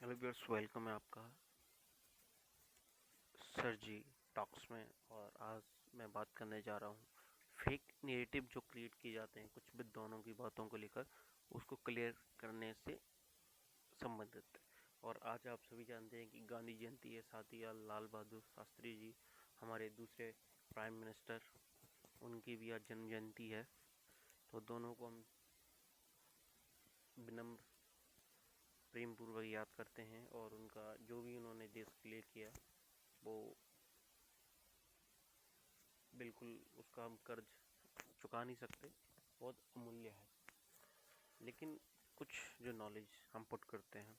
Hello viewers, welcome है आपका sir जी talks में। और आज मैं बात करने जा रहा हूँ फेक नेरेटिव जो क्रिएट किए जाते हैं कुछ विद्वानों की बातों को लेकर, उसको क्लियर करने से संबंधित। और आज आप सभी जानते हैं कि गांधी जयंती है, साथ ही लाल बहादुर शास्त्री जी हमारे दूसरे प्राइम मिनिस्टर, उनकी भी आज जन्म जयंती है। तो दोनों को हम विनम्र प्रेम पूर्वक याद करते हैं और उनका जो भी उन्होंने देश के लिए किया वो बिल्कुल उसका हम कर्ज चुका नहीं सकते, बहुत अमूल्य है। लेकिन कुछ जो नॉलेज हम पुट करते हैं,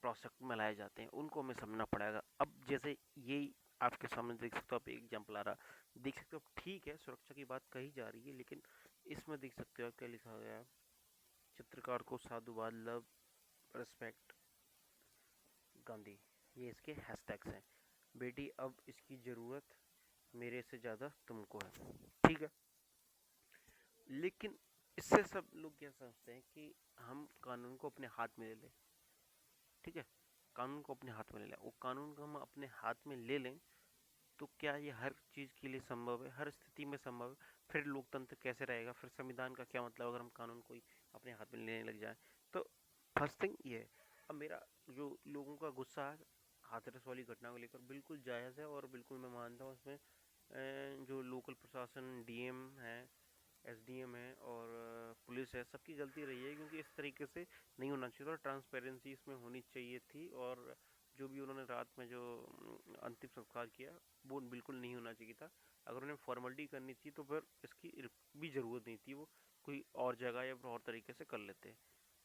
प्रोसेस में लाए जाते हैं, उनको हमें समझना पड़ेगा। अब जैसे ये आपके सामने देख सकते हो, आप एक एग्जाम्पल आ रहा देख सकते हो। ठीक है, सुरक्षा की बात कही जा रही है, लेकिन इसमें देख सकते हो क्या लिखा गया है। चित्रकार को साधुवाद, लव, रिस्पेक्ट, गांधी, ये इसके हैशटैग्स हैं। बेटी अब इसकी ज़रूरत मेरे से ज़्यादा तुमको है। ठीक है, लेकिन इससे सब लोग क्या समझते हैं कि हम कानून को अपने हाथ में ले लें। ठीक है, कानून को अपने हाथ में ले लें। वो कानून को हम अपने हाथ में ले लें तो क्या ये हर चीज़ के लिए संभव है, हर स्थिति में संभव है? फिर लोकतंत्र कैसे रहेगा? फिर संविधान का क्या मतलब अगर हम कानून को ही अपने हाथ में लेने लग जाए? तो फर्स्ट थिंग ये है। अब मेरा जो लोगों का गुस्सा है हाथरस वाली घटना को लेकर बिल्कुल जायज़ है, और बिल्कुल मैं मानता हूँ इसमें जो लोकल प्रशासन, डीएम है, एसडीएम है और पुलिस है, सबकी गलती रही है, क्योंकि इस तरीके से नहीं होना चाहिए था। ट्रांसपेरेंसी इसमें होनी चाहिए थी, और जो भी उन्होंने रात में जो अंतिम संस्कार किया वो बिल्कुल नहीं होना चाहिए था। अगर उन्हें फॉर्मेलिटी करनी थी तो फिर इसकी भी ज़रूरत नहीं थी, वो कोई और जगह या फिर और तरीके से कर लेते।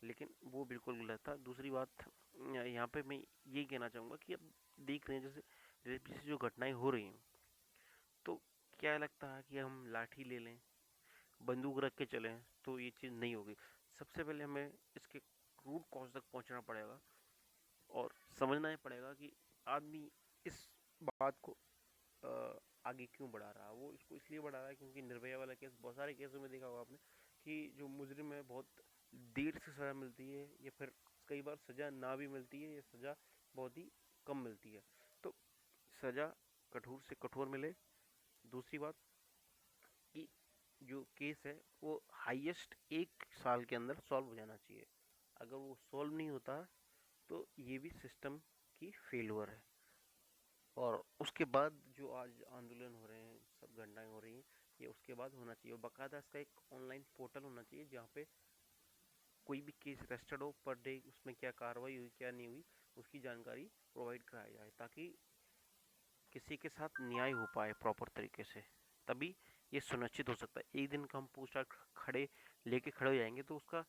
लेकिन वो बिल्कुल गलत था। दूसरी बात यहाँ पे मैं यही कहना चाहूँगा कि अब देख रहे हैं जैसे रेप जैसी जो घटनाएं हो रही हैं, तो क्या लगता है कि हम लाठी ले लें, बंदूक रख के चलें तो ये चीज़ नहीं होगी। सबसे पहले हमें इसके रूट कॉज तक पहुंचना पड़ेगा और समझना ही पड़ेगा कि आदमी इस बात को आगे क्यों बढ़ा रहा है। वो इसको इसलिए बढ़ा रहा है क्योंकि निर्भया वाला केस, बहुत सारे केसों में देखा होगा आपने कि जो मुजरिम है बहुत देर से सज़ा मिलती है, या फिर कई बार सज़ा ना भी मिलती है, या सज़ा बहुत ही कम मिलती है। तो सज़ा कठोर से कठोर मिले। दूसरी बात कि जो केस है वो हाईएस्ट 1 साल के अंदर सॉल्व हो जाना चाहिए। अगर वो सॉल्व नहीं होता तो ये भी सिस्टम की फेलुअर है। और उसके बाद जो आज आंदोलन हो रहे हैं, सब घटनाएं हो रही हैं, ये उसके बाद होना चाहिए। और बाकायदा इसका एक ऑनलाइन पोर्टल होना चाहिए जहाँ पे कोई भी केस रजिस्टर्ड हो, पर डे उसमें क्या कार्रवाई हुई क्या नहीं हुई उसकी जानकारी प्रोवाइड कराई जाए, ताकि किसी के साथ न्याय हो पाए प्रॉपर तरीके से। तभी ये सुनिश्चित हो सकता है। एक दिन का हम पूछताछ खड़े लेके खड़े हो जाएंगे तो उसका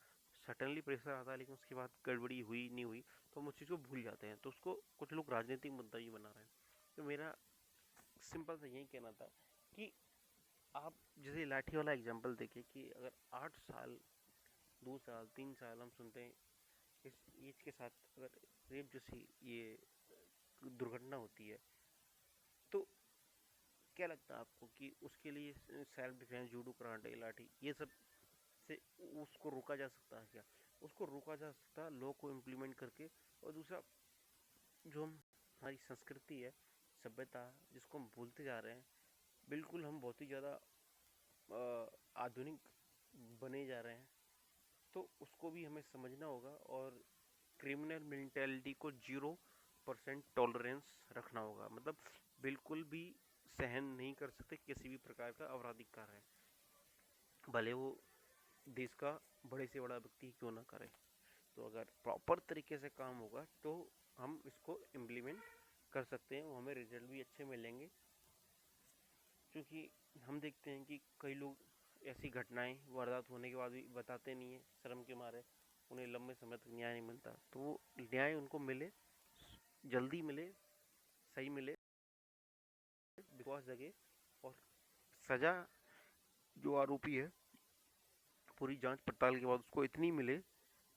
सडनली प्रेशर आता है, लेकिन उसके बाद गड़बड़ी हुई नहीं हुई तो हम उस चीज़ को भूल जाते हैं। तो उसको कुछ लोग राजनीतिक मुद्दा ही बना रहे हैं। तो मेरा सिंपल सा यही कहना था कि आप जैसे लाठी वाला एग्जाम्पल देखिए कि अगर 8 साल, 2 साल, 3 साल हम सुनते हैं इस एज के साथ अगर रेप जैसी ये दुर्घटना होती है, तो क्या लगता है आपको कि उसके लिए सेल्फ डिफेंस, जूडो, कराटे, लाठी, ये सब से उसको रोका जा सकता है क्या? उसको रोका जा सकता है लॉ को इम्प्लीमेंट करके। और दूसरा, जो हम हमारी संस्कृति है, सभ्यता, जिसको हम भूलते जा रहे हैं, बिल्कुल हम बहुत ही ज़्यादा आधुनिक बने जा रहे हैं। तो उसको भी हमें समझना होगा और क्रिमिनल मेंटेलिटी को 0% टॉलरेंस रखना होगा। मतलब बिल्कुल भी सहन नहीं कर सकते किसी भी प्रकार का आपराधिक कार्य, भले वो देश का बड़े से बड़ा व्यक्ति क्यों ना करे। तो अगर प्रॉपर तरीके से काम होगा तो हम इसको इम्प्लीमेंट कर सकते हैं, वो हमें रिजल्ट भी अच्छे मिलेंगे। क्योंकि हम देखते हैं कि कई लोग ऐसी घटनाएं वारदात होने के बाद भी बताते नहीं है, शर्म के मारे, उन्हें लंबे समय तक न्याय नहीं मिलता। तो वो न्याय उनको मिले, जल्दी मिले, सही मिले, विश्वास जगे, और सज़ा जो आरोपी है पूरी जांच पड़ताल के बाद उसको इतनी मिले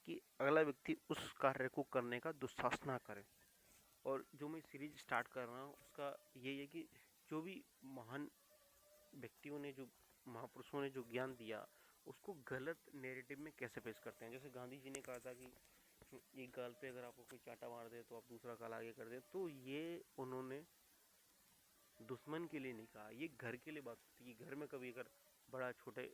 कि अगला व्यक्ति उस कार्य को करने का दुस्साहस ना करे। और जो मैं सीरीज स्टार्ट कर रहा हूँ उसका यही है कि जो भी महान व्यक्तियों ने, जो महापुरुषों ने जो ज्ञान दिया, उसको गलत नैरेटिव में कैसे पेश करते हैं। जैसे गांधी जी ने कहा था कि एक गाल पे अगर आपको कोई चांटा मार दे तो आप दूसरा गाल आगे कर दे, तो ये उन्होंने दुश्मन के लिए नहीं कहा, ये घर के लिए बात थी कि घर में कभी अगर बड़ा छोटे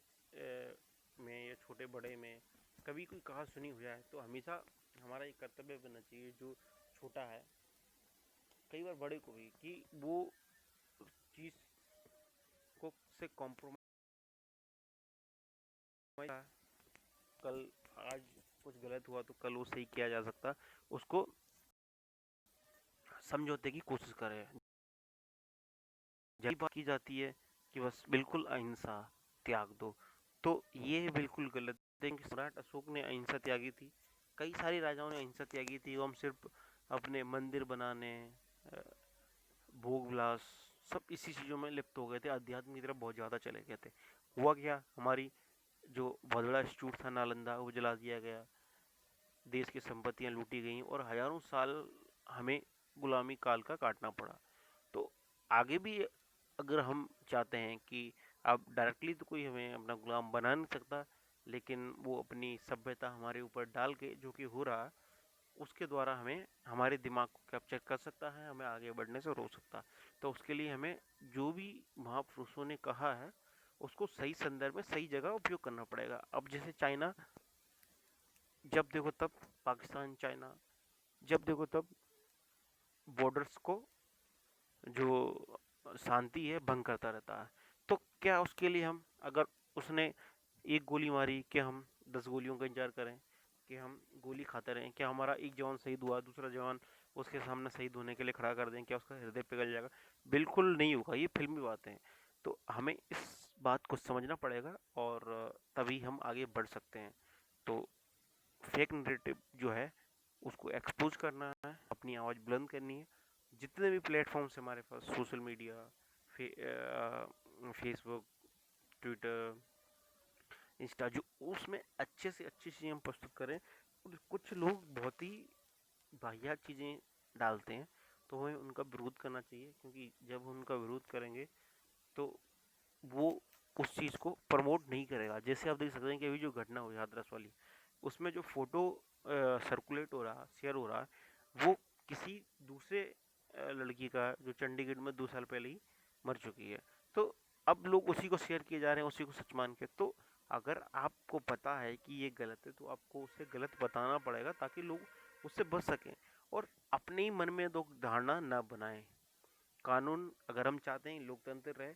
में या छोटे बड़े में कभी कोई कहा सुनी हो जाए तो हमेशा हमारा ये कर्तव्य बनना चाहिए जो छोटा है, कई बार बड़े को भी, कि वो चीज को से कॉम्प्रोमाइज, कल आज कुछ गलत हुआ तो कल वो सही किया जा सकता, उसको समझौते की कोशिश करें। जब बात की जाती है कि बस बिल्कुल अहिंसा त्याग दो, तो ये बिल्कुल गलत है। सम्राट अशोक ने अहिंसा त्यागी थी, कई सारे राजाओं ने अहिंसा त्यागी थी, वो हम सिर्फ अपने मंदिर बनाने, भोग विलास, सब इसी चीजों में लिप्त हो गए थे, अध्यात्म की तरफ बहुत ज्यादा चले गए थे। हुआ क्या, हमारी जो बहुत बड़ा इंस्टीट्यूट था नालंदा वो जला दिया गया, देश की संपत्तियां लूटी गई और हजारों साल हमें गुलामी काल का काटना पड़ा। तो आगे भी अगर हम चाहते हैं कि अब डायरेक्टली तो कोई हमें अपना गुलाम बना नहीं सकता, लेकिन वो अपनी सभ्यता हमारे ऊपर डाल के जो कि हो रहा है उसके द्वारा हमें हमारे दिमाग को कैप्चर कर सकता है, हमें आगे बढ़ने से रोक सकता है। तो उसके लिए हमें जो भी महापुरुषों ने कहा है उसको सही संदर्भ में सही जगह उपयोग करना पड़ेगा। अब जैसे चाइना, जब देखो तब पाकिस्तान, चाइना जब देखो तब बॉर्डर्स को जो शांति है भंग करता रहता है। तो क्या उसके लिए हम, अगर उसने एक गोली मारी, क्या हम 10 गोलियों का इंतजार करें कि हम गोली खाते रहें? क्या हमारा एक जवान शहीद हुआ, दूसरा जवान उसके सामने शहीद होने के लिए खड़ा कर दें, क्या उसका हृदय पिघल जाएगा? बिल्कुल नहीं होगा, ये फिल्मी बातें हैं। तो हमें इस बात को समझना पड़ेगा और तभी हम आगे बढ़ सकते हैं। तो फेक नैरेटिव जो है उसको एक्सपोज करना है, अपनी आवाज़ बुलंद करनी है। जितने भी प्लेटफॉर्म्स हमारे पास, social media, Facebook, Twitter, Insta, जो उसमें अच्छे से अच्छी चीज़ें हम प्रस्तुत करें। और कुछ लोग बहुत ही वाहियात चीज़ें डालते हैं तो हमें उनका विरोध करना चाहिए, क्योंकि जब हम उनका विरोध करेंगे तो वो उस चीज़ को प्रमोट नहीं करेगा। जैसे आप देख सकते हैं कि अभी जो घटना हुई हाथरस वाली, उसमें जो फोटो सर्कुलेट हो रहा, शेयर हो रहा है, वो किसी दूसरे लड़की का जो चंडीगढ़ में 2 साल पहले ही मर चुकी है। तो अब लोग उसी को शेयर किए जा रहे हैं, उसी को सच मान के। तो अगर आपको पता है कि ये गलत है तो आपको उसे गलत बताना पड़ेगा ताकि लोग उससे बच सकें और अपने ही मन में दो धारणा ना बनाएं। कानून, अगर हम चाहते हैं लोकतंत्र रहे,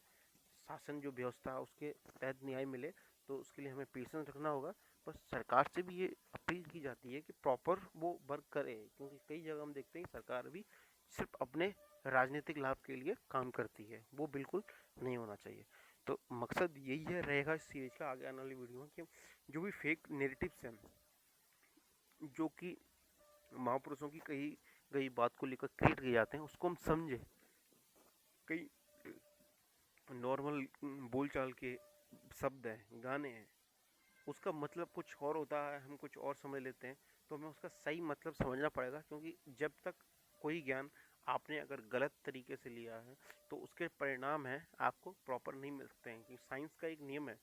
शासन जो व्यवस्था उसके तहत न्याय मिले, तो उसके लिए हमें पेशेंस रखना होगा। बस सरकार से भी ये अपील की जाती है कि प्रॉपर वो वर्क करे, क्योंकि कई जगह हम देखते हैं सरकार भी सिर्फ अपने राजनीतिक लाभ के लिए काम करती है, वो बिल्कुल नहीं होना चाहिए। तो मकसद यही है रहेगा इस सीरीज का आगे आने वाली वीडियो में, कि जो भी फेक नेरेटिव्स हैं जो कि महापुरुषों की कही गई बात को लेकर क्रिएट किए जाते हैं उसको हम समझे। कई नॉर्मल बोलचाल के शब्द हैं, गाने हैं, उसका मतलब कुछ और होता है, हम कुछ और समझ लेते हैं। तो हमें उसका सही मतलब समझना पड़ेगा, क्योंकि जब तक कोई ज्ञान आपने अगर गलत तरीके से लिया है तो उसके परिणाम हैं आपको प्रॉपर नहीं मिल सकते हैं। कि साइंस का एक नियम है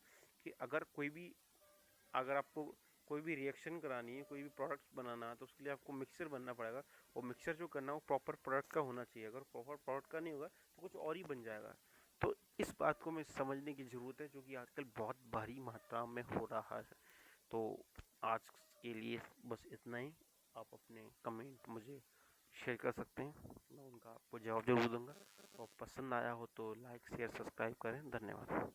कि अगर आपको कोई भी रिएक्शन करानी है, कोई भी प्रोडक्ट्स बनाना है, तो उसके लिए आपको मिक्सर बनना पड़ेगा। और मिक्सर जो करना है वो प्रॉपर प्रोडक्ट का होना चाहिए, अगर प्रॉपर प्रोडक्ट का नहीं होगा तो कुछ और ही बन जाएगा। तो इस बात को हमें समझने की ज़रूरत है, जो कि आजकल बहुत भारी मात्रा में हो रहा है। तो आज के लिए बस इतना ही। आप अपने कमेंट मुझे शेयर कर सकते हैं, मैं उनका आपको जवाब जरूर दूंगा। और पसंद आया हो तो लाइक शेयर सब्सक्राइब करें। धन्यवाद।